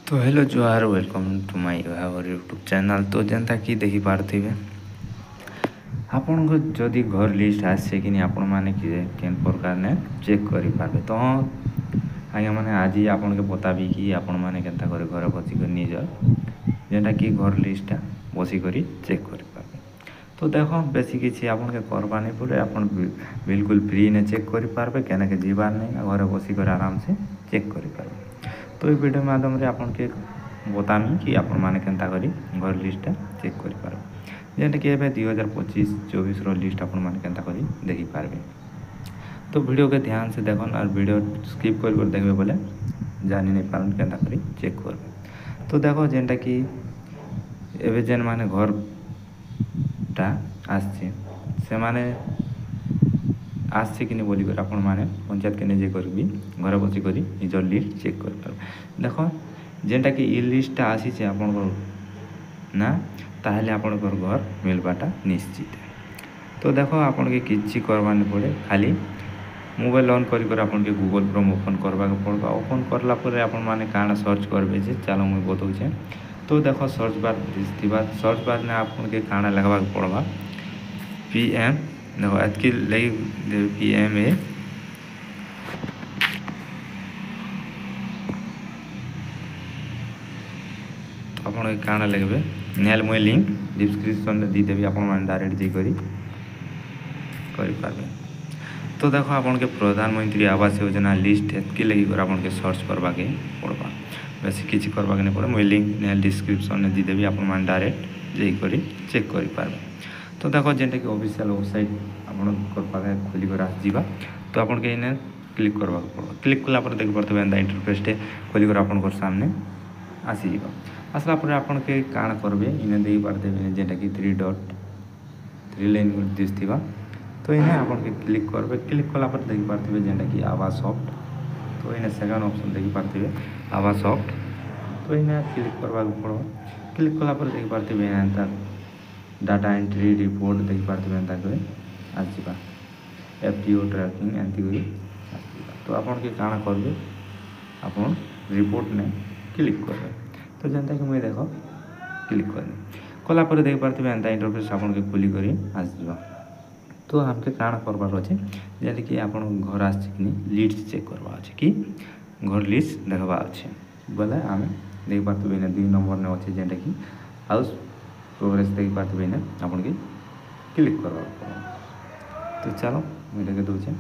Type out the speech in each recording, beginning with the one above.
तो हेलो जोहार welcome to my YouTube channel. तो जेनता कि देखी पार्थिबे आपन को जदि घर लिस्ट आसे कि आपण माने केन प्रकार ने चेक करि पारबे। तो आज्ञा माने आज आपन के बताबी कि आपण माने केनता करे घर बसी कर निजर जेनता कि घर लिस्ट बसी करी चेक करि पारबे। तो देखो बेसी किसी आपन के करबा नहीं पड़े, आपन बिल्कुल फ्री ने चेक करि पारबे, केना के जीवार नहीं घर बसी कर आराम से चेक करि पारबे। तो ये वीडियो माध्यम रे आपन के बतामी कि आपण माने केनता करी घर लिस्ट चेक करि पारबे। जेनता कि एबे 2025-24 रो लिस्ट आपण माने केनता करी देखि पारबे। तो वीडियो के ध्यान से देखन और वीडियो स्किप कर देखबे बोले जानि नहीं पारन केनता करी चेक करबे। तो देखो जेनता कि एबे जेन माने घर टा आछे से माने आसছে कि नहीं बोली कर आपण माने पंचायत के निजे करबी घर बसी करी निजर लिस्ट चेक कर पारबे। देखो जेनटा कि ई लिस्ट आसी छे आपण को ना ताहले आपण को घर मिलबाटा निश्चित है। तो देखो आपण के किछि करबा नहीं पड़े, खाली मोबाइल ऑन करी कर आपण के गूगल क्रोम ओपन करबा के पड़बा। ओपन करला परे आपण माने काना सर्च करबे जे चलो मुई बताउ छे। तो देखो सर्च बार दिसतिबा, सर्च बार ने आपण के काना लगबा के पड़बा पीएम। देखो एतकी लगी पीएम ए तो आपण के काना लगबे नेल मोय लिंक डिस्क्रिप्शन में दी देबी, आपण माने डायरेक्ट जे करी पारबे। तो देखो आपण के प्रधानमंत्री आवास योजना लिस्ट एतकी लगी कर आपण के सर्च करबा के पड़बा, बेसी किछि करबा के नहीं पड़े। मोय लिंक नेल डिस्क्रिप्शन में दी देबी, आपण माने डायरेक्ट जे करी चेक करि पारबे। तो देखो जेनटा कि ऑफिशियल वेबसाइट आपण पाखे खोली कर आसवा। तो आपण के इने क्लिक करबा पड़ो, क्लिक कला पर देख पारथबे एंदा इंटरफेस टे खोली कर आपण को सामने आसी जीवा। आसला पर आपण के काण करबे इने देई पारथबे जेनटा कि 3 लाइन दिसथिबा। तो इने आपण के क्लिक करबे, क्लिक कला पर देख पारथबे जेनटा कि आवास सॉफ्ट। तो इने सेकंड ऑप्शन देख पारथबे आवास सॉफ्ट। तो इने क्लिक करबा पड़ो, क्लिक कला पर देख पारथबे एंता डाटा एंट्री रिपोर्ट देख पारथबे एंता करे आसवा एफटीओ ट्रैकिंग एंती करी आसवा। तो आपण के काण करबे आपण रिपोर्ट ने क्लिक करबे। तो जेनता कि मुई देखो क्लिक करनी कला पर देख पारथबे एंता इंटरफेस आपण के खोली करी आसवा। तो हमके काण करबार अछि जेले कि आपण घर आछि कि लिस्ट चेक करबा अछि कि घर लिस्ट देखबा अछि बोले आमे देख पारथबे ने 2 नंबर ने अछि जेनता कि हाउस प्रोग्रेस देख पारथबे ने आपण के क्लिक करबा। तो चलो मुझे देखे दूचे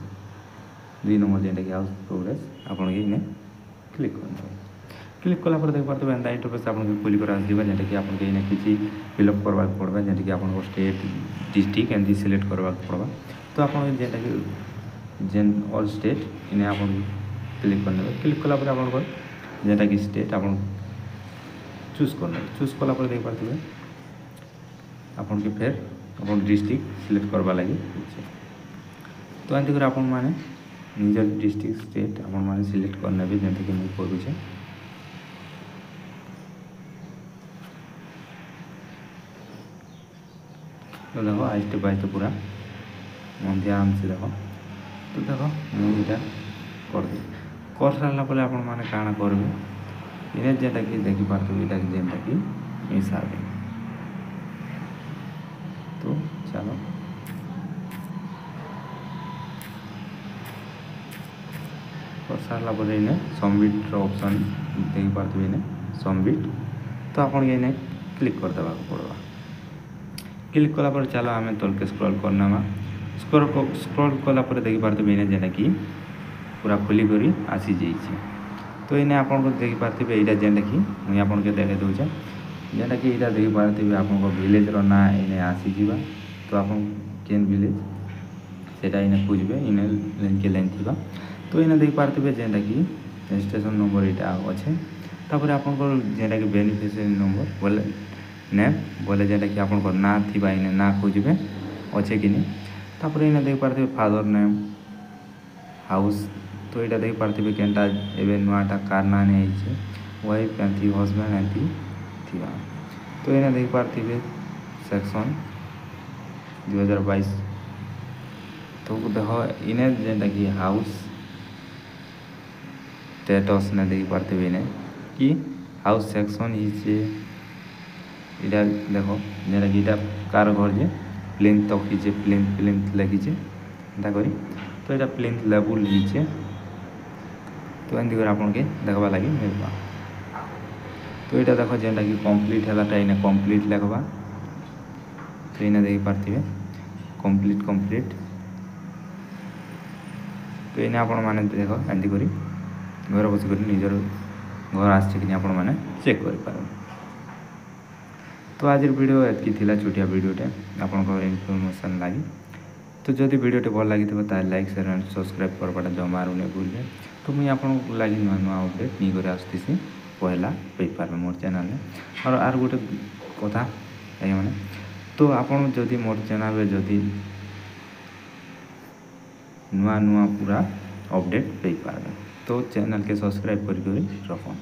2 नंबर जेनटा कि हाउस प्रोग्रेस आपण के इने क्लिक करबा। क्लिक कला पर देख पारथबे एंता इंटरफेस आपण के खोली कर आसवा जेनटा कि आपण के इने किछि फिलअप करबा पड़बा, जेनटा कि आपण को स्टेट डिस्ट्रिक्ट एंती सिलेक्ट करबा पड़बा। तो आपण जेनटा कि जेन ऑल स्टेट इने आपण क्लिक करने, क्लिक कला पर आपण को जेनटा कि स्टेट आपण चूज करने, चूज कला पर देख पारथबे आपण के फिर अपन डिस्ट्रिक्ट सिलेक्ट करबा लगी। तो एंती कर आपण माने निजर डिस्ट्रिक्ट स्टेट आपण माने सिलेक्ट करने भी जेंता कि मुई करू छे। तो देखो आज स्टेप बाय स्टेप पूरा मन ध्यान से देखो। तो देखो मुई इटा कर दे कर सारला परे आपण माने काना करबे इने जेंटा कि देखि पारथबे इटा जेंता कि हिसाब। तो चलो कर सारला पर इने सबमिट ऑप्शन देख पारथबे इने सबमिट। तो आपण के इने क्लिक कर देबा पड़बा। क्लिक कला पर चलो आमे तलके स्क्रॉल करनामा, स्क्रॉल कला पर देख पारथबे इने जेना कि पूरा खोली करी आसी जाइछि। तो इने आपण को देख पारथबे एटा जेना कि मुई आपण के देखे दउछे जेना कि एटा देख पारथबे आपण को विलेज रो ना इने आसी जीवा। तो आपण केन विलेज सेटा इने खोजबे इने लाइन के लाइन थिबा। तो इने देख पारथबे जेना कि रजिस्ट्रेशन नंबर एटा अछि। तापर आपण को जेना कि बेनिफिशियरी नंबर बोले ने बोले जेटा कि आपण को ना थिबा इने ना खोजबे अछि कि नि। तापर इने देख पारथबे फादर नेम हाउस। तो एटा देख पारथबे केनटा एबे नुआटा कार ना ने आइछे वाइफ एंती हस्बैंड एंती थिबा। तो इने देख पारथबे सेक्शन 2022। तो देखो इने जेनटा कि हाउस स्टेटस ने देख पारथबे इने कि हाउस सेक्शन ହେଇଛେ ଏଇଟା ଦେଖ ଯେନ୍ଟାକି ଏଇଟା କାର ଘର ଯେ ପ୍ଲିନ୍ଥ ତକ୍ ହେଇଛେ ପ୍ଲିନ୍ଥ ଲେଖିଛେ ଏନ୍ତା କରି ତ ଏଇଟା ପ୍ଲିନ୍ଥ ଲେବୁଲ୍ ହେଇଛେ ତ ଏମିତି କରି ଆପଣକେ ଦେଖ୍ବା ଲାଗି ମିଲ୍ବା। ତ ଏଇଟା ଦେଖ ଯେନ୍ଟାକି କମ୍ପ୍ଲିଟ୍ ହେଲାଟା ଏଇନେ କମ୍ପ୍ଲିଟ୍ ଲେଖ୍ବା ତ ଏଇନେ ଦେଖିପାରୁଥିବେ କମ୍ପ୍ଲିଟ୍ ତ ଏଇନେ ଆପଣମାନେ ଦେଖ ଏମିତି କରି ଘରେ ବସିକରି ନିଜର ଘର ଆସିଛି କି ଆପଣମାନେ ଚେକ୍ କରିପାରିବେ। ତ ଆଜିର ଭିଡ଼ିଓ ଏତିକି ଥିଲା ଛୋଟିଆ ଭିଡ଼ିଓଟେ ଆପଣଙ୍କର ଇନଫର୍ମେସନ୍ ଲାଗି। ତ ଯଦି ଭିଡ଼ିଓଟି ଭଲ ଲାଗିଥିବ ତାହେଲେ ଲାଇକ୍ ସେୟାର ଆଣ୍ଡ ସବସ୍କ୍ରାଇବ୍ କରବାଟା ଜମାରୁ ନାଇଁ ଭୁଲବେ। ତ ମୁଇଁ ଆପଣଙ୍କୁ ଲାଗି ନୂଆ ଅପଡ଼େଟ୍ ନେଇକରି ଆସୁଥିସି ପହଲା ପାଇପାରବେ ମୋର୍ ଚ୍ୟାନେଲ୍ରେ। ଆର୍ ଗୋଟେ କଥା ଆଜ୍ଞାମାନେ ତ ଆପଣ ଯଦି ମୋର୍ ଚ୍ୟାନେଲ୍ରେ ଯଦି ନୂଆ ପୁରା ଅପଡ଼େଟ୍ ପାଇପାରବେ ତ ଚ୍ୟାନେଲ୍କେ ସବସ୍କ୍ରାଇବ୍ କରିକରି ରଖୁନ୍।